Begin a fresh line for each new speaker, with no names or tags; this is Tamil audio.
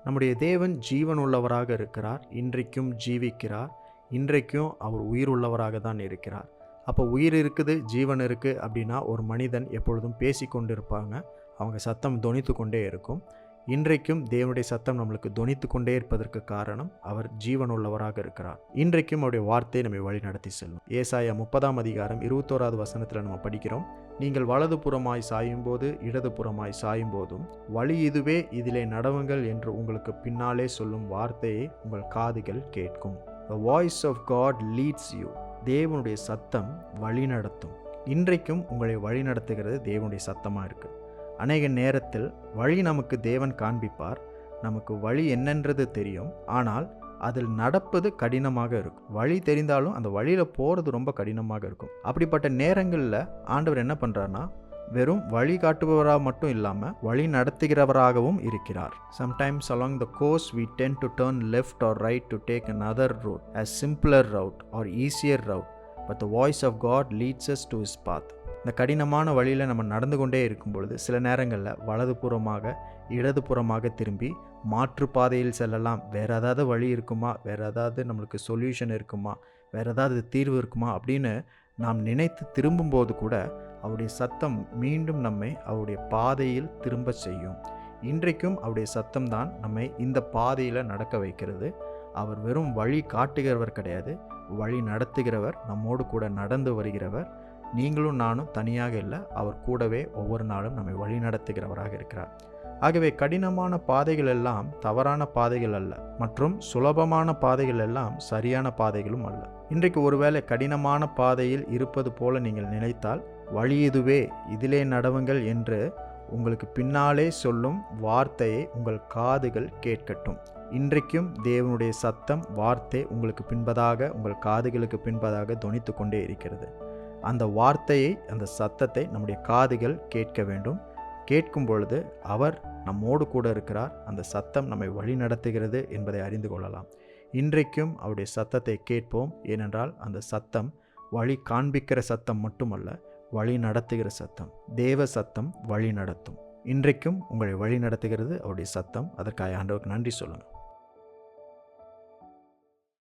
நம்முடைய தேவன் ஜீவன் உள்ளவராக இருக்கிறார். இன்றைக்கும் ஜீவிக்கிறார். இன்றைக்கும் அவர் உயிர் உள்ளவராக தான் இருக்கிறார். அப்போ உயிர் இருக்குது, ஜீவன் இருக்குது அப்படின்னா ஒரு மனிதன் எப்பொழுதும் பேசி கொண்டு இருப்பாங்க. அவங்க சத்தம் தொனித்து கொண்டே இருக்கும். இன்றைக்கும் தேவனுடைய சத்தம் நம்மளுக்கு தொனித்து கொண்டே இருப்பதற்கு காரணம் அவர் ஜீவன் உள்ளவராக இருக்கிறார். இன்றைக்கும் அவருடைய வார்த்தையை நம்மை வழி நடத்தி செல்லும். ஏசாயா 30 வசனத்தில் நம்ம படிக்கிறோம், நீங்கள் வலது புறமாய் சாயும் போது இடது புறமாய் சாயும் போதும் வழி இதுவே, இதிலே நடவுங்கள் என்று உங்களுக்கு பின்னாலே சொல்லும் வார்த்தையை உங்கள் காதுகள் கேட்கும். The voice of God leads you. தேவனுடைய சத்தம் வழி நடத்தும். இன்றைக்கும் உங்களை வழி நடத்துகிறது தேவனுடைய சத்தமாக இருக்குது. அநேக நேரத்தில் வழி நமக்கு தேவன் காண்பிப்பார். நமக்கு வழி என்னன்றது தெரியும், ஆனால் அதில் நடப்பது கடினமாக இருக்கும். வழி தெரிந்தாலும் அந்த வழியில் போகிறது ரொம்ப கடினமாக இருக்கும். அப்படிப்பட்ட நேரங்களில் ஆண்டவர் என்ன பண்ணுறாருன்னா, வெறும் வழி காட்டுபவராக மட்டும் இல்லாமல் வழி நடத்துகிறவராகவும் இருக்கிறார். Sometimes along the course we tend to turn left or right to take another route, a simpler route or easier route, but the voice of God leads us to his path. இந்த கடினமான வழியில் நம்ம நடந்து கொண்டே இருக்கும் பொழுது சில நேரங்களில் வலது புறமாக இடது புறமாக திரும்பி மாற்று பாதையில் செல்லலாம். வேறு ஏதாவது வழி இருக்குமா, வேறு ஏதாவது நம்மளுக்கு சொல்யூஷன் இருக்குமா, வேறு ஏதாவது தீர்வு இருக்குமா அப்படின்னு நாம் நினைத்து திரும்பும்போது கூட அவருடைய சத்தம் மீண்டும் நம்மை அவருடைய பாதையில் திரும்ப செய்யும். இன்றைக்கும் அவருடைய சத்தம் தான் நம்மை இந்த பாதையில் நடக்க வைக்கிறது. அவர் வெறும் வழி காட்டுகிறவர் கிடையாது, வழி நடத்துகிறவர், நம்மோடு கூட நடந்து வருகிறவர். நீங்களும் நானும் தனியாக இல்லை, அவர் கூடவே ஒவ்வொரு நாளும் நம்மை வழி நடத்துகிறவராக இருக்கிறார். ஆகவே கடினமான பாதைகள் எல்லாம் தவறான பாதைகள் அல்ல, மற்றும் சுலபமான பாதைகள் எல்லாம் சரியான பாதைகளும் அல்ல. இன்றைக்கு ஒருவேளை கடினமான பாதையில் இருப்பது போல நீங்கள் நினைத்தால், வழி இதுவே, இதிலே நடவுங்கள் என்று உங்களுக்கு பின்னாலே சொல்லும் வார்த்தையை உங்கள் காதுகள் கேட்கட்டும். இன்றைக்கும் தேவனுடைய சத்தம், வார்த்தை உங்களுக்கு பின்பதாக, உங்கள் காதுகளுக்கு பின்பதாக தொனித்து கொண்டே இருக்கிறது. அந்த வார்த்தையை, அந்த சத்தத்தை நம்முடைய காதுகள் கேட்க வேண்டும். கேட்கும் பொழுது அவர் நம்மோடு கூட இருக்கிறார். அந்த சத்தம் நம்மை வழி நடத்துகிறது என்பதை அறிந்து கொள்ளலாம். இன்றைக்கும் அவருடைய சத்தத்தை கேட்போம். ஏனென்றால் அந்த சத்தம் வழி காண்பிக்கிற சத்தம் மட்டுமல்ல, வழி நடத்துகிற சத்தம். தேவ சத்தம் வழி நடத்தும். இன்றைக்கும் உங்களை வழி நடத்துகிறது அவருடைய சத்தம். அதற்காக ஆண்டவருக்கு நன்றி சொல்லுங்கள்.